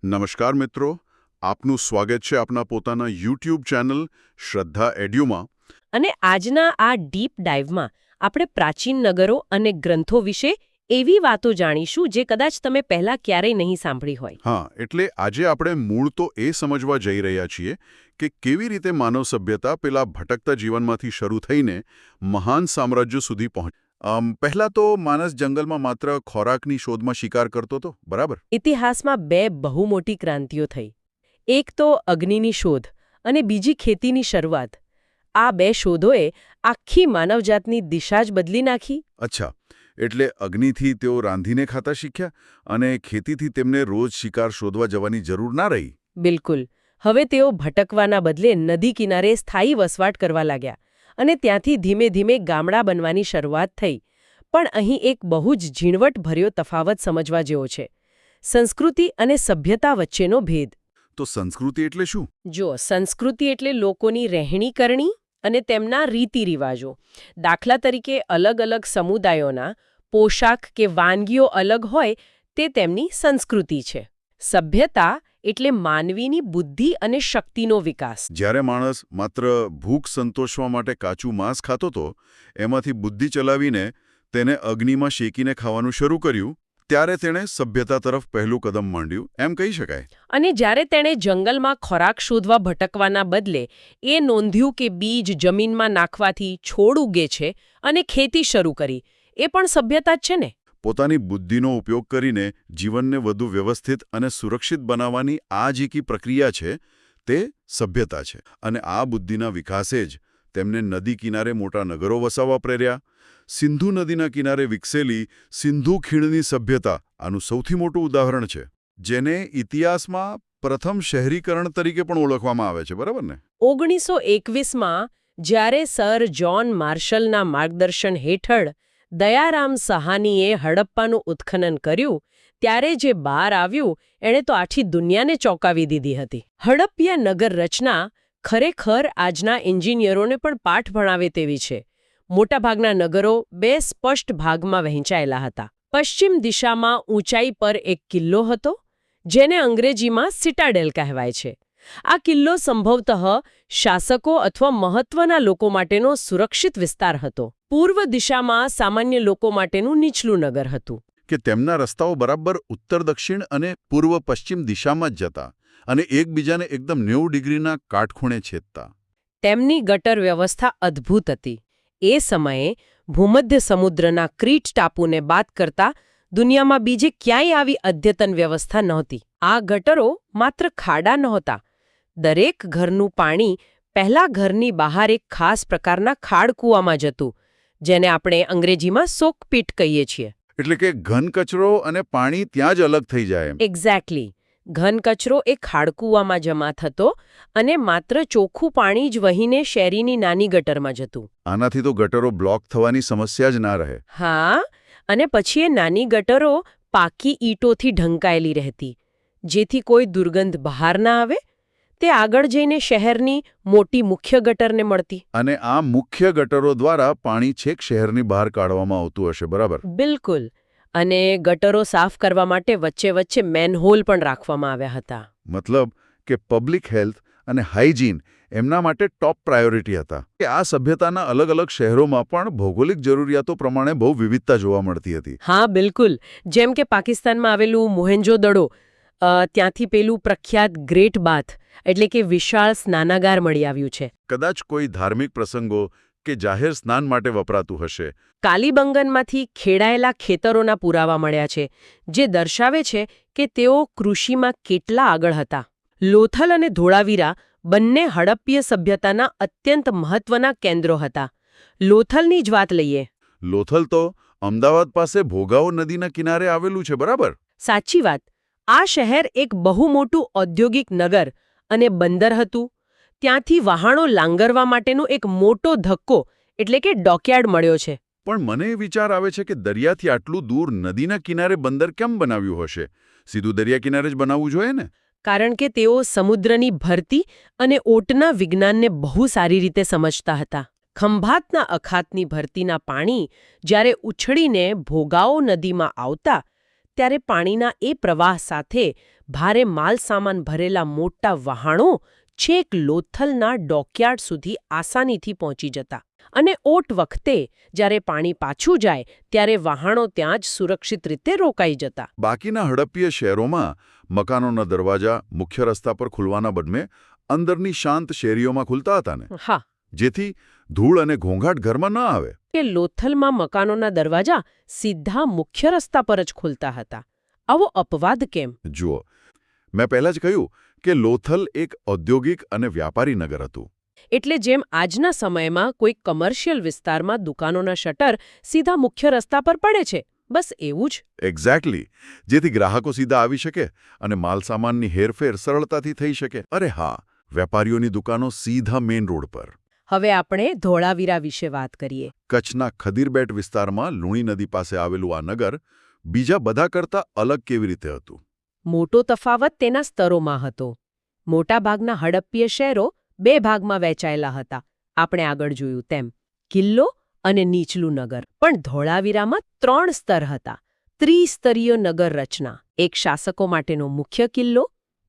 નમસ્કાર મિત્રો, આપનું સ્વાગત છે આપના પોતાના યુટ્યુબ ચેનલ શ્રદ્ધા એડ્યુમાં. અને આજના આ ડીપ ડાઇવમાં આપણે પ્રાચીન નગરો અને ગ્રંથો વિશે એવી વાતો જાણીશું જે કદાચ તમે પહેલા ક્યારેય નહીં સાંભળી હોય. હા, એટલે આજે આપણે મૂળ તો એ સમજવા જઈ રહ્યા છીએ કે કેવી રીતે માનવ સભ્યતા પેલા ભટકતા જીવનમાંથી શરૂ થઈને મહાન સામ્રાજ્ય સુધી પહોંચી. પહેલા તો માણસ જંગલમાં માત્ર ખોરાકની શોધમાં શિકાર કરતો હતો, બરાબર? ઇતિહાસમાં બે બહુ મોટી ક્રાંતિઓ થઈ. એક તો અગ્નિની શોધ અને બીજી ખેતીની શરૂઆત. આ બે શોધોએ આખી માનવજાતની દિશા જ બદલી નાખી. અચ્છા, એટલે અગ્નિથી તેઓ રાંધીને ખાતા શીખ્યા અને ખેતીથી તેમને રોજ શિકાર શોધવા જવાની જરૂર ના રહી. બિલકુલ. હવે તેઓ ભટકવાના બદલે નદી કિનારે સ્થાયી વસવાટ કરવા લાગ્યા અને ત્યાંથી ધીમે ધીમે ગામડા બનવાની શરૂઆત થઈ. પણ અહીં એક બહુ જ ઝીણવટભર્યો તફાવત સમજવા જેવો છે: સંસ્કૃતિ અને સભ્યતા વચ્ચેનો ભેદ. તો સંસ્કૃતિ એટલે શું? જો સંસ્કૃતિ એટલે લોકોની રહેણી કરણી અને તેમના રીતિ રિવાજો. દાખલા તરીકે અલગ અલગ સમુદાયોના પોશાક કે વાનગીઓ અલગ હોય તે તેમની સંસ્કૃતિ છે. સભ્યતા એટલે માનવીની બુદ્ધિ અને શક્તિનો વિકાસ. જ્યારે માણસ માત્ર ભૂખ સંતોષવા માટે કાચું માંસ ખાતો હતો, એમાંથી બુદ્ધિ ચલાવીને તેને અગ્નિમાં શેકીને ખાવાનું શરૂ કર્યું, ત્યારે તેણે સભ્યતા તરફ પહેલું કદમ માંડ્યું, એમ કહી શકાય. અને જ્યારે તેણે જંગલમાં ખોરાક શોધવા ભટકવાના બદલે એ નોંધ્યું કે બીજ જમીનમાં નાખવાથી છોડ ઉગે છે અને ખેતી શરૂ કરી, એ પણ સભ્યતા જ છે ને. પોતાની બુદ્ધિનો ઉપયોગ કરીને જીવનને વધુ વ્યવસ્થિત અને સુરક્ષિત બનાવવાની આ જે કી પ્રક્રિયા છે, તે સભ્યતા છે. અને આ બુદ્ધિના વિકાસે જ તેમને નદી કિનારે મોટા નગરો વસાવવા પ્રેર્યા. સિંધુ નદીના કિનારે વિકસેલી સિંધુ ખીણની સભ્યતા આનું સૌથી મોટું ઉદાહરણ છે, જેને ઇતિહાસમાં પ્રથમ શહેરીકરણ તરીકે પણ ઓળખવામાં આવે છે, બરાબર ને? 1921માં જ્યારે સર જ્હોન માર્શલના માર્ગદર્શન હેઠળ દયારામ સહાનીએ હડપ્પાનું ઉત્ખનન કર્યું, ત્યારે જે બહાર આવ્યું એણે તો આખી દુનિયાને ચોંકાવી દીધી હતી. હડપ્પિયા નગર રચના ખરેખર આજના એન્જિનિયરોને પણ પાઠ ભણાવે તેવી છે. મોટાભાગના નગરો બે સ્પષ્ટ ભાગમાં વહેંચાયેલા હતા. પશ્ચિમ દિશામાં ઊંચાઈ પર એક કિલ્લો હતો, જેને અંગ્રેજીમાં સિટાડેલ કહેવાય છે. આ કિલ્લો સંભવતઃ શાસકો અથવા મહત્વના લોકો માટેનો સુરક્ષિત વિસ્તાર હતો. પૂર્વ દિશામાં સામાન્ય લોકો માટેનું નીચલું નગર હતું. કે તેમના રસ્તાઓ બરાબર ઉત્તર દક્ષિણ અને પૂર્વ પશ્ચિમ દિશામાં જ જતા અને એકબીજાને એકદમ 90 ડિગ્રીના કાટખૂણે છેદતા. તેમની ગટર વ્યવસ્થા અદ્ભુત હતી. એ સમયે ભૂમધ્ય સમુદ્રના ક્રીટ ટાપુને બાદ કરતા દુનિયામાં બીજે ક્યાંય આવી અદ્યતન વ્યવસ્થા નહોતી. આ ગટરો માત્ર ખાડા નહોતા. દરેક ઘરનું પાણી પહેલા ઘરની બહાર એક ખાસ પ્રકારના ખાડકૂવામાં જતું, જેને આપણે અંગ્રેજીમાં સોકપીટ કહીએ છીએ. એટલે કે ઘન કચરો અને પાણી ત્યાં જ અલગ થઈ જાય. એક્ઝેક્ટલી. ઘન કચરો એ ખાડકૂવામાં જમા થતો અને માત્ર ચોખ્ખું પાણી જ વહીને શેરીની નાની ગટરમાં જતું. આનાથી તો ગટરો બ્લોક થવાની સમસ્યા જ ના રહે. હા, અને પછી એ નાની ગટરો પાકી ઈંટોથી ઢંકાયેલી રહેતી, જેથી કોઈ દુર્ગંધ બહાર ના આવે. તે આગળ જઈને શહેરની મોટી મુખ્ય ગટરને મળતી. અને આ મુખ્ય ગટરો દ્વારા પાણી છેક શહેરની બહાર કાઢવામાં આવતું હશે, બરાબર? બિલકુલ. અને ગટરો સાફ કરવા માટે વચ્ચે વચ્ચે મેનહોલ પણ રાખવામાં આવ્યા હતા. મતલબ કે પબ્લિક હેલ્થ અને હાઇજીન એમના માટે ટોપ પ્રાયોરિટી હતા. કે આ સભ્યતાના અલગ અલગ શહેરોમાં પણ ભૌગોલિક જરૂરિયાતો પ્રમાણે બહુ વિવિધતા જોવા મળતી હતી. હા, બિલકુલ. જેમ કે પાકિસ્તાનમાં આવેલું મોહેન્જો-દડો, ત્યાંથી પેલું પ્રખ્યાત ગ્રેટ બાથ એટલે કે વિશાળ સ્નાનાગાર મળી આવ્યું છે. કદાચ કોઈ ધાર્મિક પ્રસંગો કે જાહેર સ્નાન માટે વપરાતું હશે. કાલીબંગનમાંથી ખેડાયેલા ખેતરોના પુરાવા મળ્યા છે, જે દર્શાવે છે કે તેઓ કૃષિમાં કેટલા આગળ હતા. લોથલ અને ધોળાવીરા બંને હડપ્પીય સભ્યતાના અત્યંત મહત્વના કેન્દ્રો હતા. લોથલની જ વાત લઈએ. લોથલ તો અમદાવાદ પાસે ભોગાવો નદીના કિનારે આવેલું છે, બરાબર? સાચી વાત. આ શહેર એક બહુ મોટું ઔદ્યોગિક નગર અને બંદર હતું. ત્યાંથી વહાણો લાંગરવા માટેનો એક મોટો ધક્કો એટલે કે ડોકયાર્ડ મળ્યો છે. પણ મને વિચાર આવે છે કે દરિયાથી આટલું દૂર નદીના કિનારે બંદર કેમ બનાવ્યું હશે? સીધું દરિયા કિનારે જ બનાવવું જોઈએ ને? કારણ કે તેઓ સમુદ્રની ભરતી અને ઓટના વિજ્ઞાનને બહુ સારી રીતે સમજતા હતા. ખંભાતના અખાતની ભરતીના પાણી જ્યારે ઉછળીને ભોગાવો નદીમાં આવતા, ત્યારે પાણીના એ પ્રવાહ સાથે ભારે માલ સામાન ભરેલા મોટા વહાણો છેક લોથલના ડોકયાર્ડ સુધી આસાનીથી પહોંચી જતા અને ઓટ વખતે જ્યારે પાણી પાછું જાય ત્યારે વહાણો ત્યાં જ સુરક્ષિત રીતે રોકાઈ જતા. બાકીના હડપ્પીય શહેરોમાં મકાનોના દરવાજા મુખ્ય રસ્તા પર ખુલવાના બદલે અંદરની શાંત શેરીઓમાં ખુલતા હતા ને, હા, જેથી ધૂળ અને ઘોંઘાટ ઘરમાં ન આવે. કે લોથલમાં મકાનોના દરવાજા સીધા મુખ્ય રસ્તા પર જ ખુલતા હતા. આવો અપવાદ કેમ? જુઓ, મેં પહેલા જ કહ્યું કે લોથલ એક ઔદ્યોગિક અને વ્યાપારી નગર હતું. એટલે જેમ આજના સમયમાં કોઈ કમર્શિયલ વિસ્તારમાં દુકાનોના શટર સીધા મુખ્ય રસ્તા પર પડે છે, બસ એવું જ. એક્ઝેક્ટલી. જેથી ગ્રાહકો સીધા આવી શકે અને માલસામાનની હેરફેર સરળતાથી થઈ શકે. અરે હા, વેપારીઓની દુકાનો સીધા મેઇન રોડ પર. હવે આપણે ધોળાવીરા વિશે વાત કરીએ. કચ્છના ખદીરબેટ વિસ્તારમાં લુણી નદી પાસે આવેલું આ નગર બીજા બધા કરતાં અલગ કેવી રીતે હતું? મોટો તફાવત તેના સ્તરોમાં હતો. મોટાભાગના હડપ્પીય શહેરો બે ભાગમાં વહેંચાયેલા હતા, આપણે આગળ જોયું તેમ, કિલ્લો અને નીચલું નગર. પણ ધોળાવીરામાં 3 સ્તર હતા. ત્રિસ્તરીય નગર રચના. એક શાસકો માટેનો મુખ્ય કિલ્લો,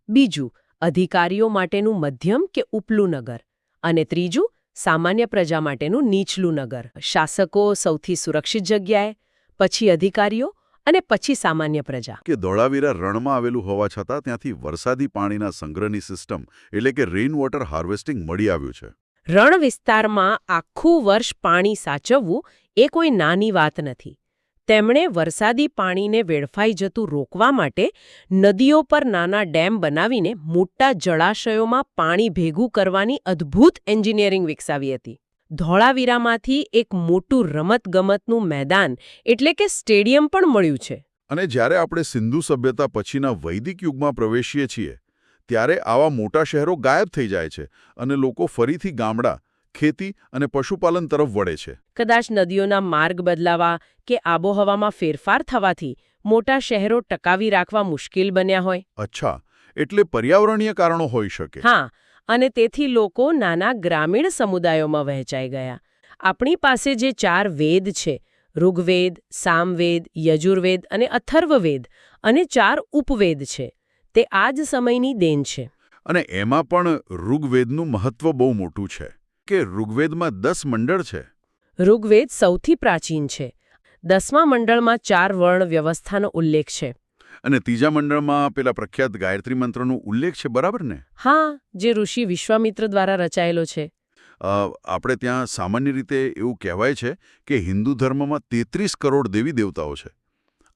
બીજું અધિકારીઓ માટેનું મધ્યમ કે ઉપલું નગર, અને ત્રીજું સામાન્ય પ્રજા માટેનું નીચલું નગર. શાસકો સૌથી સુરક્ષિત જગ્યાએ, પછી અધિકારીઓ અને પછી સામાન્ય પ્રજા. કે ધોળાવીરા રણમાં આવેલું હોવા છતાં ત્યાંથી વરસાદી પાણીના સંગ્રહની સિસ્ટમ એટલે કે રેઇન વોટર હાર્વેસ્ટિંગ મળી આવ્યું છે. રણ વિસ્તારમાં આખું વર્ષ પાણી સાચવવું એ કોઈ નાની વાત નથી. તેમણે વરસાદી પાણીને વેડફાઈ જતું રોકવા માટે નદીઓ પર નાના ડેમ બનાવીને મોટા જળાશયોમાં પાણી ભેગું કરવાની અદ્ભુત એન્જિનિયરિંગ વિકસાવી હતી. ધોળાવીરામાંથી એક મોટું રમતગમતનું મેદાન એટલે કે સ્ટેડિયમ પણ મળ્યું છે. અને જ્યારે આપણે સિંધુ સભ્યતા પછીના વૈદિક યુગમાં પ્રવેશીએ છીએ ત્યારે આવા મોટા શહેરો ગાયબ થઈ જાય છે અને લોકો ફરીથી ગામડા, ખેતી અને પશુપાલન તરફ વળે છે. કદાચ નદીઓના માર્ગ બદલાવા કે આબોહવામાં ફેરફાર થવાથી મોટા શહેરો ટકાવી રાખવા મુશ્કેલ બન્યા હોય. અચ્છા, એટલે પર્યાવરણીય કારણો હોઈ શકે. હા, અને તેથી લોકો નાના ગ્રામીણ સમુદાયોમાં વહેંચાઈ ગયા. આપણી પાસે જે 4 વેદ છે, ઋગ્વેદ, સામવેદ, યજુર્વેદ અને અથર્વવેદ, અને 4 ઉપવેદ છે, તે આ જ સમયની દેન છે. અને એમાં પણ ઋગ્વેદનું મહત્વ બહુ મોટું છે કે ઋગ્વેદમાં 10 મંડળ છે. ઋગ્વેદ સૌથી પ્રાચીન છે. 10મા મંડળમાં 4 વર્ણ વ્યવસ્થાનો ઉલ્લેખ છે. અને ત્રીજા મંડળમાં પેલા પ્રખ્યાત ગાયત્રી મંત્રનો ઉલ્લેખ છે, બરાબર ને? હા, જે ઋષિ વિશ્વામિત્ર દ્વારા રચાયેલો છે. આપણે ત્યાં સામાન્ય રીતે એવું કહેવાય છે કે હિન્દુ ધર્મમાં 33 કરોડ દેવી દેવતાઓ છે.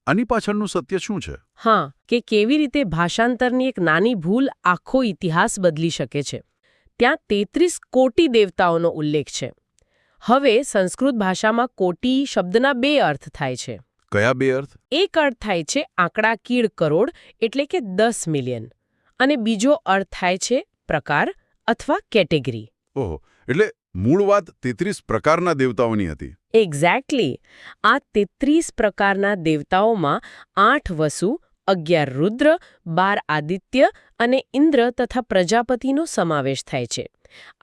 આની પાછળનું સત્ય શું છે? હા, કે કેવી રીતે ભાષાંતરની એક નાની ભૂલ આખો ઇતિહાસ બદલી શકે છે. ત્યાં 33 કોટી દેવતાઓનો ઉલ્લેખ છે. હવે સંસ્કૃત ભાષામાં કોટી શબ્દના 2 અર્થ થાય છે. કયા 2 અર્થ? એક અર્થ થાય છે આંકડાકીય કરોડ એટલે કે 10 મિલિયન, અને બીજો અર્થ થાય છે પ્રકાર અથવા કેટેગરી. ઓહો, એટલે મૂળ વાત 33 પ્રકારના દેવતાઓની હતી. એક્ઝેક્ટલી. આ 33 પ્રકારના દેવતાઓમાં 8 વસુ, 11 રુદ્ર, 12 આદિત્ય અને ઇન્દ્ર તથા પ્રજાપતિનો સમાવેશ થાય છે.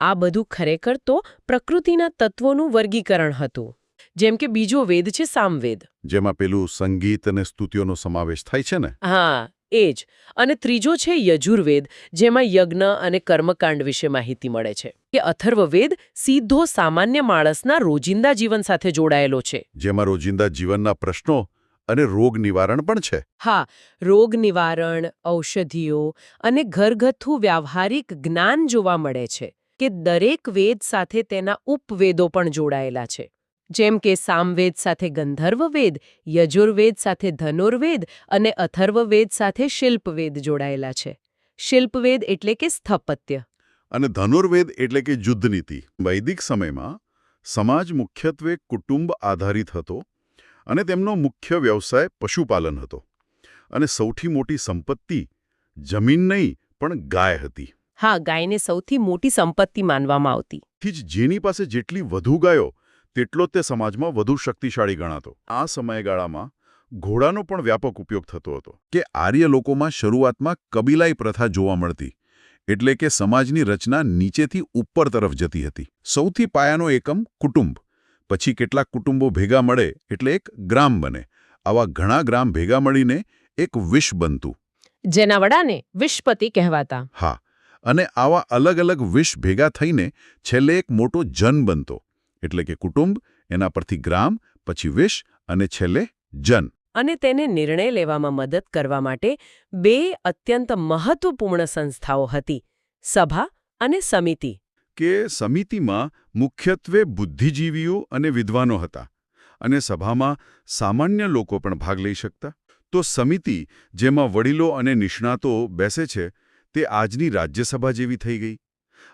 આ બધું ખરેખર તો પ્રકૃતિના તત્વોનું વર્ગીકરણ હતું. જેમ કે બીજો વેદ છે સામવેદ, જેમાં પેલું સંગીત અને સ્તુતિઓનો સમાવેશ થાય છે ને? હા, એ જ. અને ત્રીજો છે યજુર્વેદ, જેમાં યજ્ઞ અને કર્મકાંડ વિશે માહિતી મળે છે. કે અથર્વવેદ સીધો સામાન્ય માણસના રોજિંદા જીવન સાથે જોડાયેલો છે. જેમાં રોજિંદા જીવનના પ્રશ્નો અને રોગ નિવારણ પણ છે. હા, રોગ નિવારણ, ઔષધિઓ અને ઘરગથ્થુ વ્યાવહારિક જ્ઞાન જોવા મળે છે. કે દરેક વેદ સાથે તેના ઉપવેદો પણ જોડાયેલા છે. જેમ કે સામવેદ સાથે ગંધર્વવેદ, યજુર્વેદ સાથે ધનુર્વેદ અને અથર્વવેદ સાથે શિલ્પવેદ જોડાયેલા છે. શિલ્પવેદ એટલે કે સ્થાપત્ય. અને ધનુર્વેદ એટલે કે યુદ્ધનીતિ. વૈદિક સમયમાં સમાજ મુખ્યત્વે કુટુંબ આધારિત હતો અને તેમનો મુખ્ય વ્યવસાય પશુપાલન હતો. અને સૌથી મોટી સંપત્તિ જમીન નહીં પણ ગાય હતી. હા, ગાયને સૌથી મોટી સંપત્તિ માનવામાં આવતી. જેની પાસે જેટલી વધુ ગાયો તેટલો તે સમાજમાં વધુ શક્તિશાળી ગણાતો. આ સમયગાળામાં ઘોડાનો પણ વ્યાપક ઉપયોગ થતો હતો. કે આર્ય લોકોમાં શરૂઆતમાં કબીલાઈ પ્રથા જોવા મળતી, એટલે કે સમાજની રચના નીચેથી ઉપર તરફ જતી હતી. સૌથી પાયાનો એકમ કુટુંબ, પછી કેટલાક કુટુંબો ભેગા મળે એટલે એક ગ્રામ બને. આવા ઘણા ગ્રામ ભેગા મળીને એક વિશ્વ બનતું. જેના વડાને વિશ્વપતિ કહેવાતા. હા, અને આવા અલગ અલગ વિષ ભેગા થઈને છેલ્લે એક મોટો જન બનતો, એટલે કે કુટુંબ, એના પરથી ગ્રામ, પછી વિષ અને છેલ્લે જન. અને તેને નિર્ણય લેવામાં મદદ કરવા માટે બે અત્યંત મહત્વપૂર્ણ સંસ્થાઓ હતી, સભા અને સમિતિ. કે સમિતિમાં મુખ્યત્વે બુદ્ધિજીવીઓ અને વિદ્વાનો હતા, અને સભામાં સામાન્ય લોકો પણ ભાગ લઈ શકતા. તો સમિતિ, જેમાં વડીલો અને નિષ્ણાતો બેસે છે, તે આજની રાજ્યસભા જેવી થઈ ગઈ,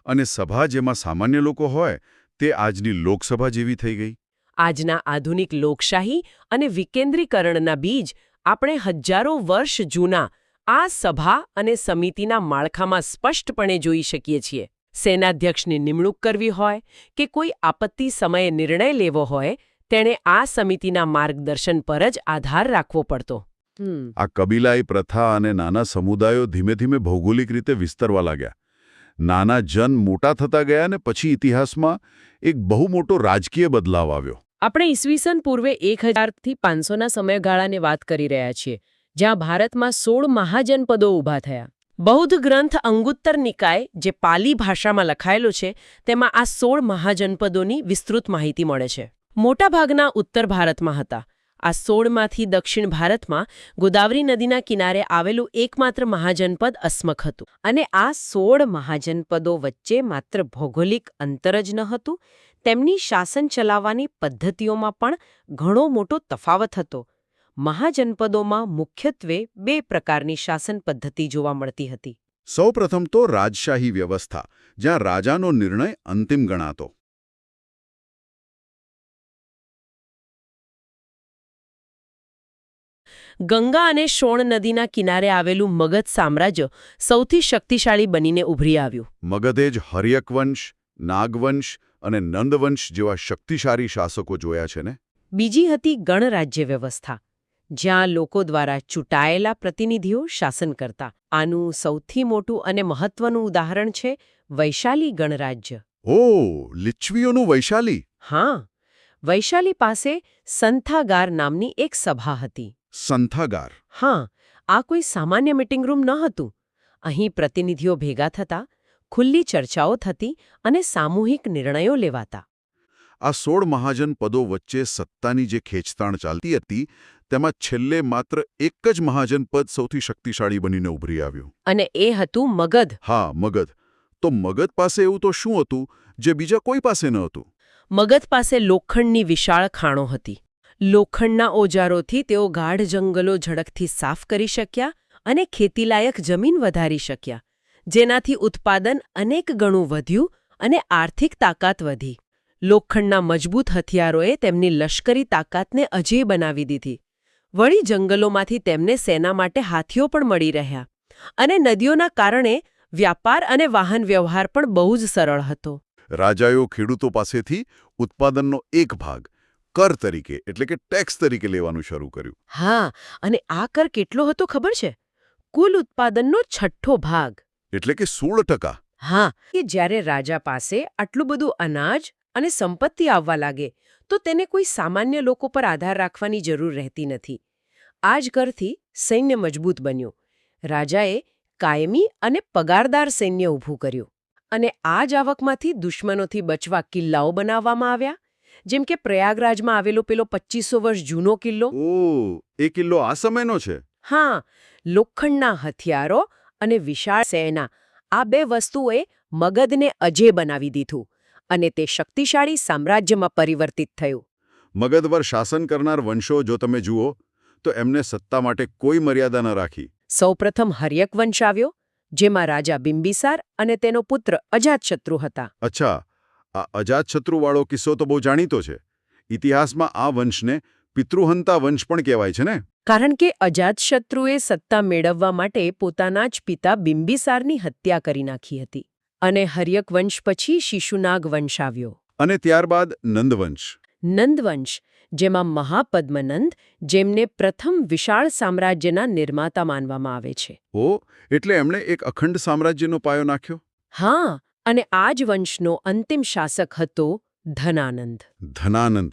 અને સભા જેમાં સામાન્ય લોકો હોય, તે આજની લોકસભા જેવી થઈ ગઈ. આજના આધુનિક લોકશાહી અને વિકેન્દ્રીકરણના બીજ આપણે હજારો વર્ષ જૂના આ સભા અને સમિતિના માળખામાં સ્પષ્ટપણે જોઈ શકીએ છીએ. સેનાધ્યક્ષની નિમણૂક કરવી હોય કે કોઈ આપત્તિ સમયે નિર્ણય લેવો હોય, તેણે આ સમિતિના માર્ગદર્શન પર જ આધાર રાખવો પડતો. આ કબીલાઈ પ્રથા અને નાના સમુદાયો ધીમે ધીમે ભૌગોલિક રીતે વિસ્તરવા લાગ્યા. નાના જન મોટા થતા ગયા, અને પછી ઇતિહાસમાં એક બહુ મોટો રાજકીય બદલાવ આવ્યો. આપણે ઈસવીસન પૂર્વે 1000 થી 500ના સમયગાળાની વાત કરી રહ્યા છીએ, જ્યાં ભારતમાં 16 મહાજનપદો ઊભા થયા. બૌદ્ધ ગ્રંથ અંગુત્તર નિકાય, જે પાલી ભાષામાં લખાયેલો છે, તેમાં આ 16 મહાજનપદોની વિસ્તૃત માહિતી મળે છે. મોટાભાગના ઉત્તર ભારતમાં હતા. આ 16માંથી દક્ષિણ ભારતમાં ગોદાવરી નદીના કિનારે આવેલું એકમાત્ર મહાજનપદ અસ્મક હતું. અને આ 16 મહાજનપદો વચ્ચે માત્ર ભૌગોલિક અંતર જ ન હતું, તેમની શાસન ચલાવવાની પદ્ધતિઓમાં પણ ઘણો મોટો તફાવત હતો. મહાજનપદોમાં મુખ્યત્વે 2 પ્રકારની શાસન પદ્ધતિ જોવા મળતી હતી. સૌપ્રથમ તો રાજશાહી વ્યવસ્થા, જ્યાં રાજાનો નિર્ણય અંતિમ ગણાતો. ગંગા અને શોણ નદીના કિનારે આવેલું મગધ સામ્રાજ્ય સૌથી શક્તિશાળી બનીને ઉભરી આવ્યું. મગધે જ હર્યકવંશ, નાગવંશ અને નંદવંશ જેવા શક્તિશાળી શાસકો જોયા છે ને. બીજી હતી ગણરાજ્ય વ્યવસ્થા, જ્યાં લોકો દ્વારા ચૂંટાયેલા પ્રતિનિધિઓ શાસન કરતા. આનું સૌથી મોટું અને મહત્વનું ઉદાહરણ છે વૈશાલી ગણરાજ્ય. ઓહ, લિચ્છવીઓનું વૈશાલી. હા, વૈશાલી પાસે સંથાગાર નામની એક સભા હતી. સંથાગાર. હા, આ કોઈ સામાન્ય મીટિંગ રૂમ ન હતું. અહીં પ્રતિનિધિઓ ભેગા થતા, ખુલ્લી ચર્ચાઓ થતી અને સામૂહિક નિર્ણયો લેવાતા. આ 16 મહાજન પદો વચ્ચે સત્તાની જે ખેંચતાણ ચાલતી હતી, તેમાં છેલ્લે માત્ર એક જ મહાજન પદ સૌથી શક્તિશાળી બનીને ઉભરી આવ્યું. અને એ હતું મગધ. હા, મગધ. તો મગધ પાસે એવું તો શું હતું જે બીજા કોઈ પાસે ન હતું? મગધ પાસે લોખંડની વિશાળ ખાણો હતી. લોખંડના ઓજારોથી તેઓ ગાઢ જંગલો ઝડપથી સાફ કરી શક્યા અને ખેતીલાયક જમીન વધારી શક્યા, જેનાથી ઉત્પાદન અનેક ગણું વધ્યું અને આર્થિક તાકાત વધી. લોખંડના મજબૂત હથિયારોએ તેમની લશ્કરી તાકાતને અજેય બનાવી દીધી. વળી જંગલોમાંથી તેમને સેના માટે હાથીઓ પણ મળી રહ્યા, અને નદીઓના કારણે વ્યાપાર અને વાહન વ્યવહાર પણ બહુ જ સરળ હતો. રાજાઓ ખેડૂતો પાસેથી ઉત્પાદનનો એક ભાગ કર તરીકે, એટલે કે ટેક્સ તરીકે લેવાનું શરૂ કર્યું. હા, અને આ કર કેટલો હતો ખબર છે? કુલ ઉત્પાદનનો 6ઠ્ઠો ભાગ. એટલે કે 16%. હા, કે જ્યારે રાજા પાસે આટલું બધું અનાજ અને સંપત્તિ આવવા લાગે, તો તેને કોઈ સામાન્ય લોકો પર આધાર રાખવાની જરૂર રહેતી નથી. આ જ કરથી સૈન્ય મજબૂત બન્યું. રાજાએ કાયમી અને પગારદાર સૈન્ય ઊભું કર્યું. અને આ જ આવકમાંથી દુશ્મનોથી બચવા કિલ્લાઓ બનાવવામાં આવ્યા, જેમ કે પ્રયાગરાજમાં આવેલો પેલો 2500 વર્ષ જૂનો કિલ્લો. ઓહ, એ કિલ્લો આ સમયનો છે? હા, લોખંડના હથિયારો અને વિશાળ સેના, આ 2 વસ્તુઓએ મગધને અજેય બનાવી દીધું, અને તે શક્તિશાળી સામ્રાજ્યમાં પરિવર્તિત થયું. મગધ પર શાસન કરનાર વંશો જો તમે જુઓ, તો એમને સત્તા માટે કોઈ મર્યાદા ન રાખી. સૌપ્રથમ હર્યક વંશ આવ્યો, જેમાં રાજા બિંબિસાર અને તેનો પુત્ર અજાતશત્રુ હતા. અચ્છા, આ અજાતશત્રુવાળો કિસ્સો તો બહુ જાણીતો છે. ઇતિહાસમાં આ વંશને પિતૃહંતા વંશ પણ કહેવાય છે ને? કારણ કે અજાતશત્રુએ સત્તા મેળવવા માટે પોતાના જ પિતા બિંબિસારની હત્યા કરી નાખી હતી. અને હર્યક વંશ પછી શિશુનાગ વંશ આવ્યો. અને ત્યારબાદ નંદવંશ. નંદવંશ, જેમાં મહાપદ્મનંદ, જેમને પ્રથમ વિશાળ સામ્રાજ્યના નિર્માતા માનવામાં આવે છે. ઓ, એટલે એમણે એક અખંડ સામ્રાજ્યનો પાયો નાખ્યો? હા, અને આ જ વંશનો અંતિમ શાસક હતો ધનાનંદ. ધનાનંદ,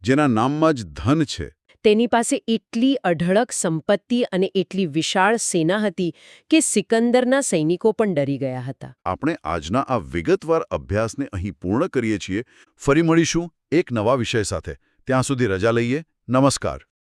જેના નામમાં જ ધન છે. તેની પાસે એટલી અઢળક સંપત્તિ અને એટલી વિશાળ સેના હતી કે સિકંદરના સૈનિકો પણ ડરી ગયા હતા. આપણે આજના આ વિગતવાર અભ્યાસને અહીં પૂર્ણ કરીએ છીએ. ફરી મળીશું એક નવા વિષય સાથે. ત્યાં સુધી રજા લઈએ. નમસ્કાર.